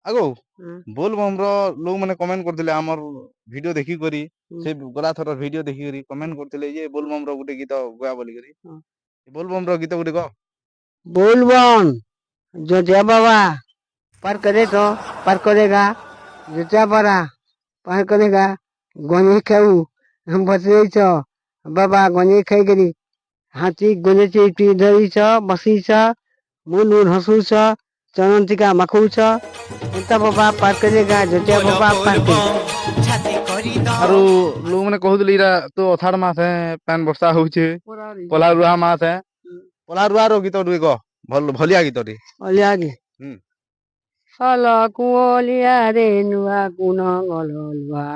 ଆଗୋ ହୁଁ, ବୋଲବମ୍ର ଲୋକମାନେ କମେଣ୍ଟ କରିଥିଲେ ଆମର ଭିଡିଓ ଦେଖିକରି ହୁଁ, ସେ ଗଲା ଥର ଭିଡିଓ ଦେଖିକରି ହୁଁ, କମେଣ୍ଟ କରିଥିଲେ ଯେ ବୋଲବମ୍ର ଗୋଟେ ଗୀତ ଗାଆ ବୋଲିକରି ହୁଁ। ବୋଲବମ୍ର ଗୀତ ଗୋଟେ ଗ बोलबम जो जय बाबा पार करे तो पार करेगा जो जय बाबा पार करेगा गणे खाऊ हम बसई छ बाबा गणे खाई करी हाथी गणे चेटी धरी छ बसी छ मुन मुन हसू छ चनंतिका मखू छ एता बाबा पार करेगा जो जय बाबा पार करेगा ଆରୁ ଲୋକମାନେ କହୁଥିଲେ ଇରା ତ ଅଷାଢ ମାସ ପାନ୍ ବର୍ଷା ହଉଛେ ପଲା ରୁଆ ମାସ ପଲା ରୁଆର ଗୀତ ଟିକେ ଗ ଭଲ ଭଲିଆ ଗୀତଟେ ଅଲିଆଗି ହୁଁ ହଲ କୁଅଲିଆ ରେ ନୁଆ ଗୁଣ ଗଲୁଆ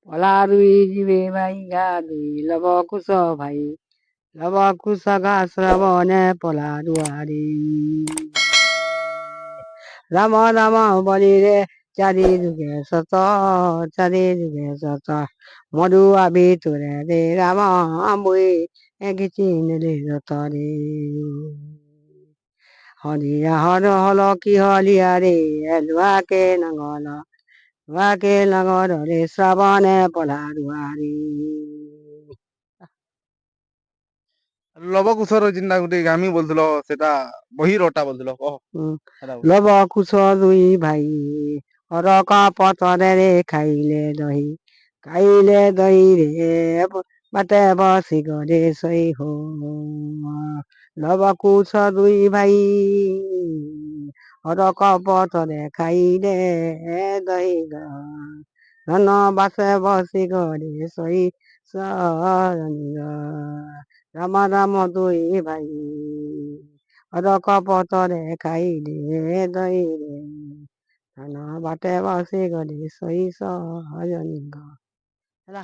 ପଲାରୁଇ ଯିବେ ଭାଇ ଗାଧୋଇ ଲବ କୁଶ ଭାଇ ଲବ କୁଶ ଗା ଶ୍ରବଣେ ପଲାରୁଆରି ରାମ ରାମ ବଳିରେ ଚାରି ଯୁଗେ ସତ ଚାରି ଯୁଗେ ସତ ମରୁଆ ଭିତରେ ରେ ରାମ ଆମ୍ବୁଇ କିଛି ନେଲେ ରତରେ ହରିଆ ହର ହଲ କି ହଲିଆ ରେ ଲୁଆ କେ ନଙ୍ଗଲ ଲୁଆ କେ ନଙ୍ଗରରେ ଶ୍ରାବଣେ ପଲାରୁଆରି ଲବକୁଶର ଯେନ୍ଟା ଗୋଟେ ଗାମି ବୋଲୁଥିଲ ସେଟା ବହିରଟା ବୋଲୁଥିଲ କହ ସେଟା ଗୋଟେ ଲବ କୁଶ ଦୁଇ ଭାଇ ଅରକ ପତରରେ ଖାଇଲେ ଦହି ରେ ବାଟେ ବସି ଗରେ ଶୋଇ ହୋ ଲବ କୁଶ ଦୁଇ ଭାଇ ଅରକ ପତରେ ଖାଇଲେ ଦହି ଧନ ବାସେ ବସି ଗରେ ଶୋଇ ରାମ ରାମ ଦୁଇ ଭାଇ ଅରକ ପତରେ ଖାଇଲେ ଦହିରେ ଧନ ବାଟେ ବସି ଗଲେ ଶୋଇ ସଜନୀଙ୍କ ହେଲା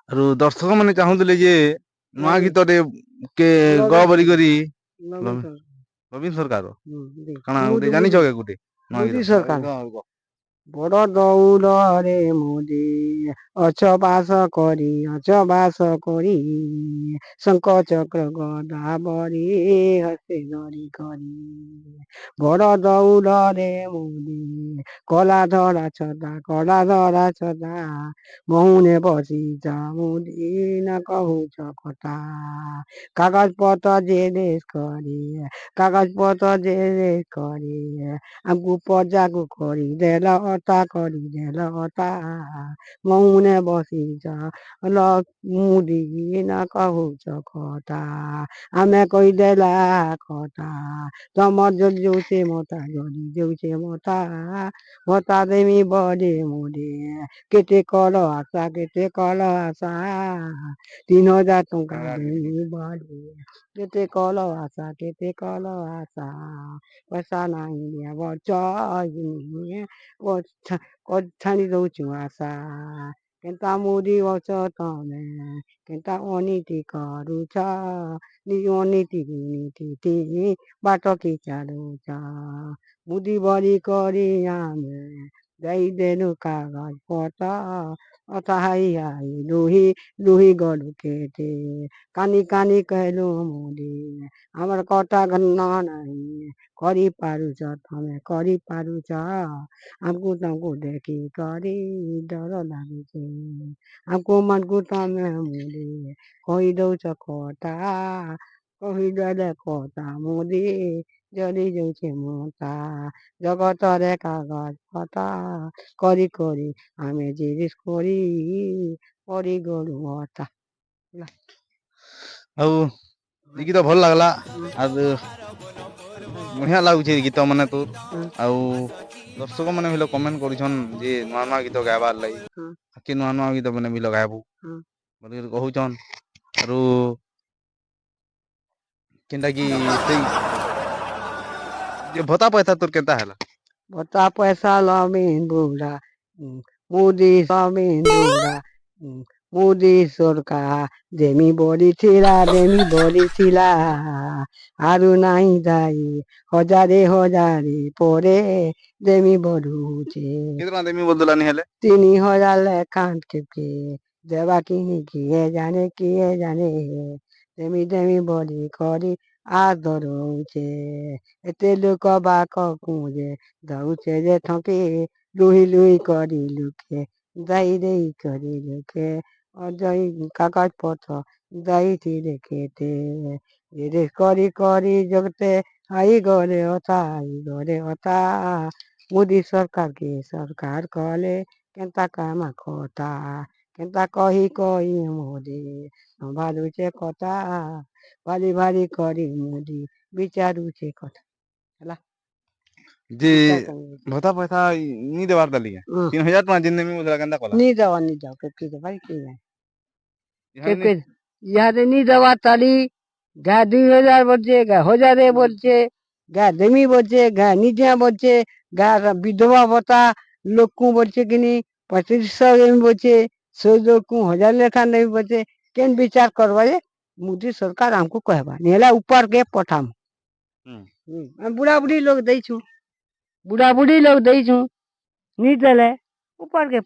ଆରୁ ଦର୍ଶକ ମାନେ ଚାହୁଁଥିଲେ ଯେ ନୂଆ ନବୀନ ଗୀତରେ କେ ଗ ନବୀନ ବୋଲିକରି ନବୀନ ସାର୍ ନବୀନ ସରକାର ହୁଁ କାଣା ମୁଦି ଗୋଟେ ମୁଦି ଜାଣିଛ କେ ଗୋଟେ ନୂଆ ମୁଦି ଗୀତ ସରକାର ବଡ ଦଉଲରେ ମୁଦି ଅଛ ବାସ କରି ଶଙ୍କ ଚକ୍ର ଗଦା ବରି ହସେ ଧରି କରି ବଡ ଦଉଲରେ ମୁଦି କଳା ଧରା ଛଦା ମହୁନେ ବସି ମୁଦି ନା କହୁଛ କଥା କାଗଜ ପତ୍ର କରି ଆମକୁ ପଜାକୁ କରିଦେଲ ଅତା ମଉନେ ବସିଛ ମୁଦି ନା କହୁଛ କଥା ଆମେ କହିଦେଲା କଥା ତମର ଯଦି ଯୋଉଛେ ମତା ଦେମି ବଡେ ମୋଡେ କେତେ କଲ ଆଶା 3,000 ଟଙ୍କା ଦେମି ବଡେ କେତେ କଲ ଆଶା ପଇସା ନାହିଁ ଛାଣି ଦଉଛୁ ଆଶା କେନ୍ତା ମୁଦି ଅଛ ତମେ କେନ୍ତା ଅନୀତି କରୁଛ ଅନୀତି ବାଟ କି ଚାଲୁଛ ମୁଦି ବଳି କରି ଆମେ ଦେଇଦେଲୁ କାଗଜ ପତ୍ର ଲୁହି ଗଲୁ କେତେ କାନି କହିଲୁ ମୁଦି ଆମର କଟା ଘନ ନାହିଁ କରିପାରୁଛ ଆମକୁ ତମକୁ ଦେଖି କରି ଡର ଲାଗୁଛି ଆମକୁ ମନକୁ ତମେ ମୁଦି କହିଦଉଛ କହିଦେଲେ କଥା ମୁଦି ଜଳି ଯାଉଛି ମତା ଜଗତରେ କାଗଜ ପତା କରି ଆମେ ଜିରିସ କରି ଗଲୁ ମତା ଆଉ ଏ ଗୀତ ଭଲ ଲାଗଲା ଆଉ ବଢିଆ ଲାଗୁଛି ଏ ଗୀତ ମାନେ ତୋର ଆଉ ଦର୍ଶକ ମାନେ ବି କମେଣ୍ଟ କରିଛନ୍ ଯେ ନୂଆ ନୂଆ ଗୀତ ଗାଇବାର ଲାଗି କି ନୂଆ ନୂଆ ଗୀତ ମାନେ ବି ଲଗାଇବୁ ବୋଲିକରି କହୁଛନ୍ ଆରୁ କେନ୍ତା କି ସେଇ ଯେ ଭତ୍ତା ପଇସା ତୋର କେନ୍ତା ହେଲା ଭତ୍ତା ପଇସା ଲମିନ ବୁଢା ମୁଦି ସରକାର ଦେମି ବଢିଥିଲା ଆରୁ ନାହିଁ ଯାଇ ହଜାରେ ପରେ ଦେମି ବଢୁଛେ କେତେ ଟଙ୍କା ଦେମି ବୋଲୁଥିଲାନି ହେଲେ 3,000 ଲେଖା କେତେ ଦେବା କିଏ ଜାଣେ ଦେମି ବଢି କରି ଆଦର ହଉଛେ ଏତେ ଲୋକ ବାକକୁ ଯେ ଦଉଛେ ଯେ ଠକେ ଲୁହି ଲୁହି କରି ଲୁକେ ଦାଇ ଦେଇ କରି ଲୁକେ ଅଜଇ କାଗଜ ପତ୍ର ଦେଇଥିଲେ କେତେ রে করি করি জগতে আই গরে অতা আই গরে অতা মোদি সরকারকে সরকার কলে কেনতা কামা খতা কেনতা কহি কহি মোদি ସମ୍ଭାଳୁଛେ କଥା ଭାରି ଭାରି କରି ମୋଦି ବିଚାରୁଛେ କଥା ହେଲା ଯେ ବିଚାର କରି ଭତ୍ତା ପଇସା ନି ଦେବାର ତାଲି 3000 ଟଙ୍କା ଯେନ୍ ନେମି ବୋଲେ କେନ୍ତା କଲା ନି ଦେବା କେତେ ଦେବା କି ନାହିଁ ଇହାନି କେତେ ଇହାଦେ ନି ଦେବା ତାଲି ଗା 2000 বলছে গা 1000 বলছে গা দেমি বলছে গা নিজা বলছে গা বিধবা ভাতা লোকକୁ বলছে কিনি 2500 দেমি বলছে সেই লোকକୁ 1000 লেখা নেই বলছে কেন বিচার করবা যে মোदी सरकार हमको कहबा नेला ऊपर के पठाम बुढ़ा बुढ़ी लोग दैछु बुढ़ा बुढ़ी लोग दैछु नी देले ऊपर के